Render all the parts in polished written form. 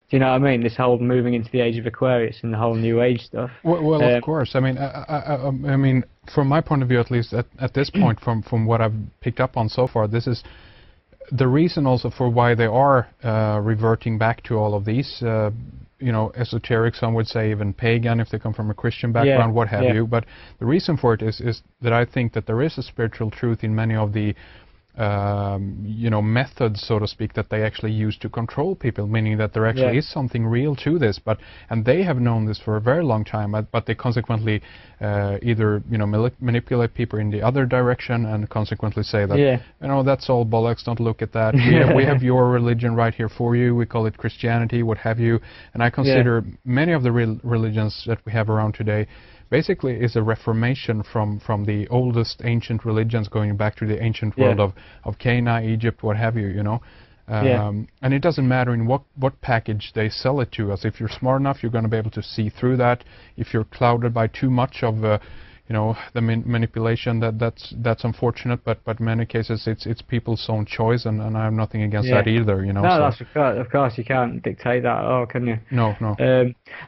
Do you know what I mean? This whole moving into the age of Aquarius and the whole New Age stuff. Well, of course. I mean, I mean, from my point of view, at least at this point, from what I've picked up on so far, this is the reason also for why they are reverting back to all of these, you know, esoteric, some would say even pagan if they come from a Christian background, what have you. But the reason for it is that I think that there is a spiritual truth in many of the you know, methods, so to speak, that they actually use to control people, meaning that there actually is something real to this. And they have known this for a very long time, but they consequently either, you know, manipulate people in the other direction and consequently say that, you know, that's all bollocks, don't look at that. We have your religion right here for you. We call it Christianity, what have you. And I consider many of the religions that we have around today basically is a reformation from the oldest ancient religions, going back to the ancient world of Cana, Egypt, what have you, you know. And it doesn't matter in what package they sell it to us. If you're smart enough, you're going to be able to see through that. If you're clouded by too much of you know, the manipulation, that's unfortunate, but in many cases it's people's own choice, and I have nothing against that either, you know. No, that's of course you can't dictate that at all, can you? No.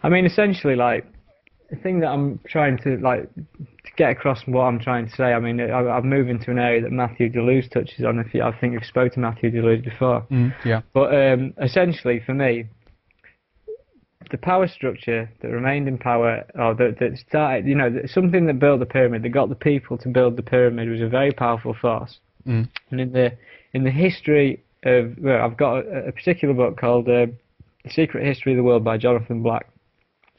I mean, essentially, like, the thing that I'm trying to get across what I'm trying to say, I mean, I've moved into an area that Matthew Deleuze touches on. I think you've spoken to Matthew Deleuze before. But essentially, for me, the power structure that remained in power, or that started, you know, something that built the pyramid, that got the people to build the pyramid, was a very powerful force. And in the history of, well, I've got a particular book called The Secret History of the World by Jonathan Black.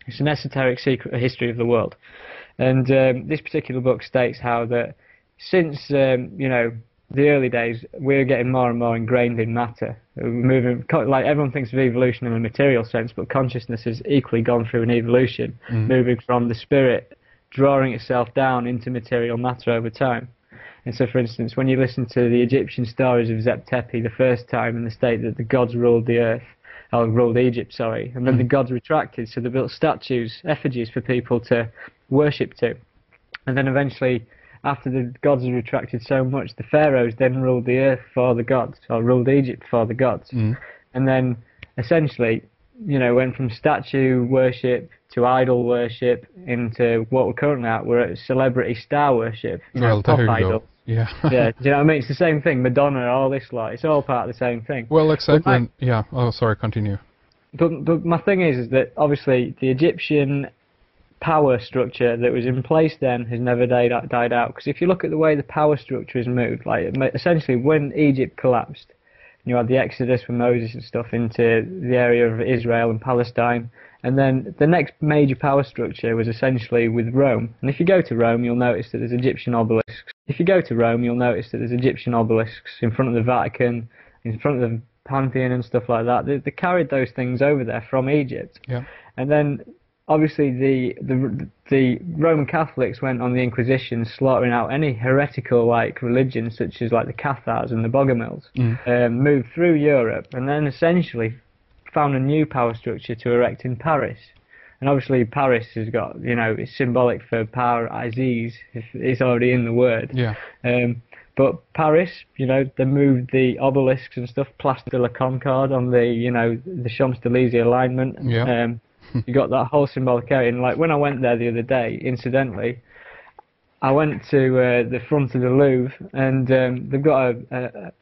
It's an esoteric secret history of the world, and this particular book states how that since you know, the early days, we're getting more and more ingrained in matter. We're moving, like, everyone thinks of evolution in a material sense, but consciousness has equally gone through an evolution, moving from the spirit drawing itself down into material matter over time. And so, for instance, when you listen to the Egyptian stories of Zeb Tepi, the first time, in the state that the gods ruled the earth, or ruled Egypt, sorry, and then the gods retracted, so they built statues, effigies for people to worship to. And then eventually, after the gods had retracted so much, the pharaohs then ruled the earth for the gods, or ruled Egypt for the gods. And then, essentially, you know, went from statue worship to idol worship into what we're currently at. We're at celebrity star worship, you know, pop idol. Yeah. Do you know what I mean? It's the same thing. Madonna, all this lot. It's all part of the same thing. Well, exactly. Yeah. Oh, sorry. Continue. But my thing is that obviously the Egyptian power structure that was in place then has never died out. Because if you look at the way the power structure has moved, like essentially when Egypt collapsed, you had the Exodus with Moses and stuff into the area of Israel and Palestine. And then the next major power structure was essentially with Rome. And if you go to Rome, you'll notice that there's Egyptian obelisks. If you go to Rome, you'll notice that there's Egyptian obelisks in front of the Vatican, in front of the Pantheon and stuff like that. They carried those things over there from Egypt. And then, obviously, the Roman Catholics went on the Inquisition, slaughtering out any heretical like religions, such as like the Cathars and the Bogomils, moved through Europe, and then essentially found a new power structure to erect in Paris. And obviously Paris has got, you know, it's symbolic for paradis, if it's already in the word. But Paris, you know, they moved the obelisks and stuff, Place de la Concorde on the, you know, the Champs-Élysées alignment. You got that whole symbolic area. And like when I went there the other day, incidentally, I went to the front of the Louvre, and they've got a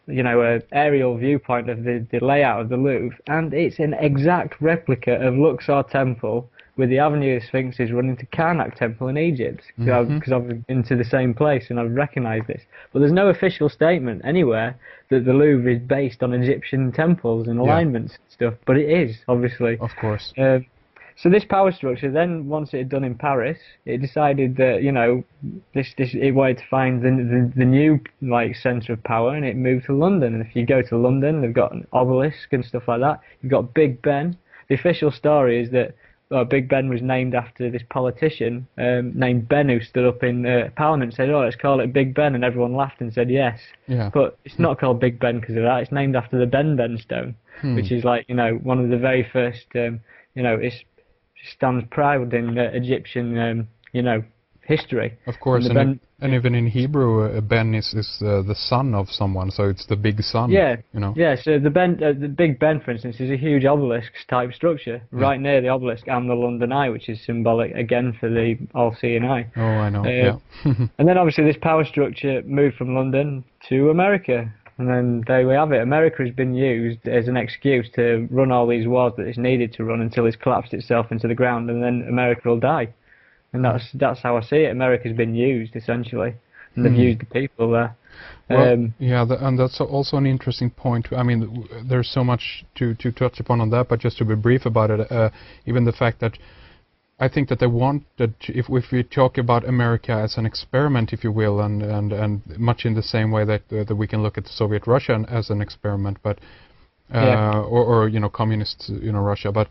aerial viewpoint of the layout of the Louvre, and it's an exact replica of Luxor Temple, with the Avenue of Sphinxes running to Karnak Temple in Egypt, because I've been to the same place and I've recognised this. But there's no official statement anywhere that the Louvre is based on Egyptian temples and alignments and stuff, but it is, obviously. Of course. So this power structure, then once it had done in Paris, it decided that, you know, it wanted to find the new like centre of power, and it moved to London. And if you go to London, they've got an obelisk and stuff like that. You've got Big Ben. The official story is that Big Ben was named after this politician named Ben, who stood up in Parliament and said, "Oh, let's call it Big Ben," and everyone laughed and said yes. But it's not called Big Ben because of that. It's named after the Ben stone, which is like, you know, one of the very first, you know, it stands proud in Egyptian, you know, history. Of course, and even in Hebrew, Ben is the son of someone, so it's the big son. Yeah, you know. yeah. So the Big Ben, for instance, is a huge obelisk type structure right near the obelisk and the London Eye, which is symbolic again for the all-seeing eye. Oh, I know. Yeah. And then obviously this power structure moved from London to America, and then there we have it. America has been used as an excuse to run all these wars that it's needed to run until it's collapsed itself into the ground, and then America will die. And that's how I see it. America's been used essentially, and they've used the people there. Well, yeah, and that's also an interesting point. I mean, there's so much to touch upon on that, but just to be brief about it, even the fact that I think that they want that if we talk about America as an experiment, if you will, and much in the same way that we can look at Soviet Russia as an experiment, but or you know, communist, you know, Russia, but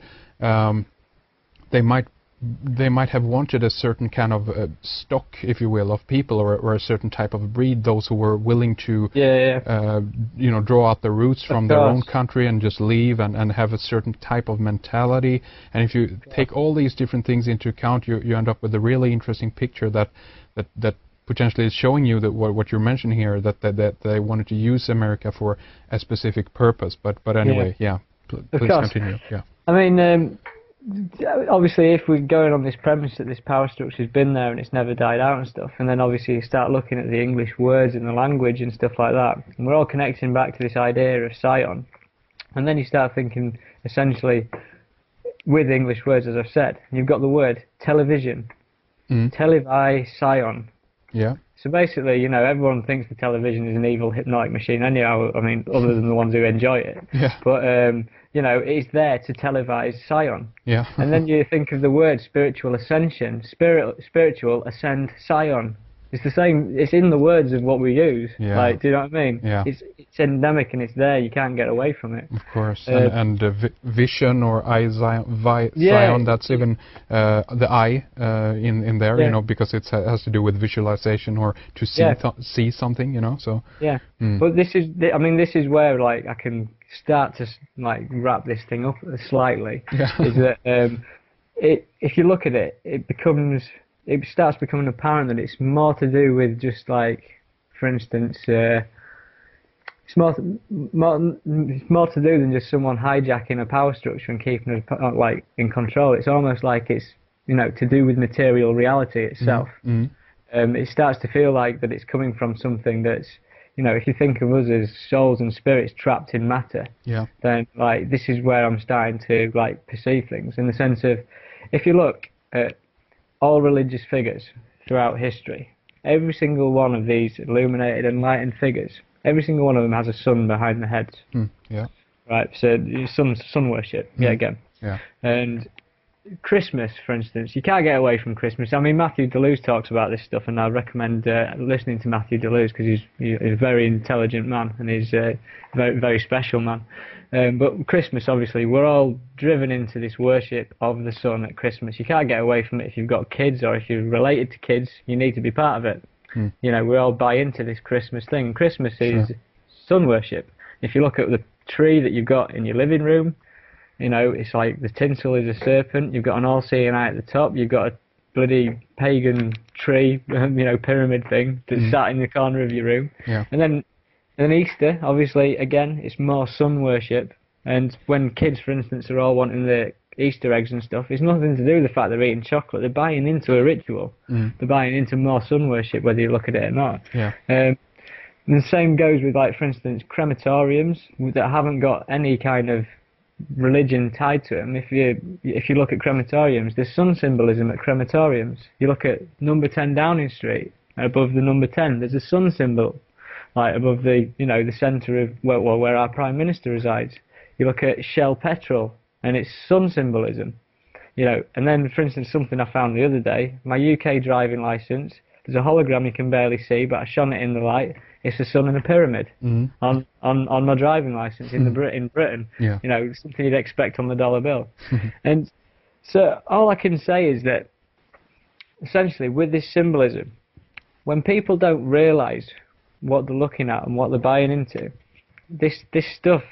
they might have wanted a certain kind of stock, if you will, of people, or a certain type of breed, those who were willing to, you know, draw out the roots from their own country and just leave and have a certain type of mentality. And if you take all these different things into account, you end up with a really interesting picture that potentially is showing you that what you're mentioning here, that they wanted to use America for a specific purpose. But anyway, please continue. Yeah. I mean. Obviously, if we're going on this premise that this power structure's been there and it's never died out and stuff, and then obviously you start looking at the English words and the language and stuff like that, and we're all connecting back to this idea of scion, and then you start thinking essentially with English words, as I've said, you've got the word television, televi scion. Yeah. So basically, you know, everyone thinks the television is an evil hypnotic machine anyhow, I mean, other than the ones who enjoy it. Yeah. But, you know, it's there to televise scion. Yeah. And then you think of the word spiritual ascension, spiritual ascend scion. It's the same, it's in the words of what we use. Yeah. Like, do you know what I mean? Yeah. It's endemic and it's there, you can't get away from it. Of course. And vision or scion, that's even the eye in there, you know, because it has to do with visualization or to see see something, you know, so. Yeah. But this is, I mean, this is where, like, I can start to, like, wrap this thing up slightly. Yeah. Is that, if you look at it, it starts becoming apparent that it's more to do with just, like, for instance, it's more to do than just someone hijacking a power structure and keeping it like in control. It's almost like it's, you know, to do with material reality itself. It starts to feel like that it's coming from something that's, you know, if you think of us as souls and spirits trapped in matter, then like this is where I'm starting to like perceive things in the sense of, if you look at all religious figures throughout history, every single one of these illuminated, enlightened figures, every single one of them has a sun behind their heads. Right, so sun worship, again. Yeah. And Christmas, for instance, you can't get away from Christmas. I mean, Matthew Deleuze talks about this stuff, and I recommend listening to Matthew Deleuze because he's a very intelligent man and he's a very, very special man. But Christmas, obviously, we're all driven into this worship of the sun at Christmas. You can't get away from it. If you've got kids or if you're related to kids, you need to be part of it. You know, we all buy into this Christmas thing. Christmas is sun worship. If you look at the tree that you've got in your living room, you know, it's like the tinsel is a serpent. You've got an all-seeing eye at the top. You've got a bloody pagan tree, you know, pyramid thing that's sat in the corner of your room. Yeah. And then Easter, obviously, again, it's more sun worship. And when kids, for instance, are all wanting the Easter eggs and stuff, it's nothing to do with the fact they're eating chocolate. They're buying into a ritual. They're buying into more sun worship, whether you look at it or not. Yeah. And the same goes with, like, for instance, crematoriums that haven't got any kind of religion tied to them. If you look at crematoriums, there's sun symbolism at crematoriums. You look at number 10 Downing Street, above the number 10, there's a sun symbol, like above the, you know, the centre of where our Prime Minister resides. You look at Shell Petrol, and it's sun symbolism, you know. And then, for instance, something I found the other day, my UK driving licence, there's a hologram you can barely see, but I shone it in the light. It's a sun and a pyramid on my driving licence in Britain. Yeah. You know, something you'd expect on the dollar bill. And so all I can say is that essentially with this symbolism, when people don't realise what they're looking at and what they're buying into, this stuff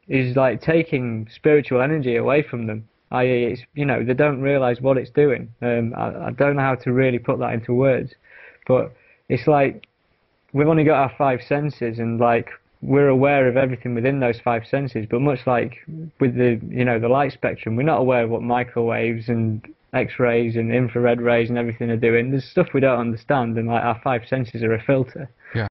is like taking spiritual energy away from them. i.e. it's, you know, they don't realise what it's doing. I don't know how to really put that into words, but it's like we've only got our five senses, and like we're aware of everything within those five senses, but much like with the, you know, the light spectrum, we're not aware of what microwaves and X-rays and infrared rays and everything are doing. There's stuff we don't understand, and like our five senses are a filter. Yeah.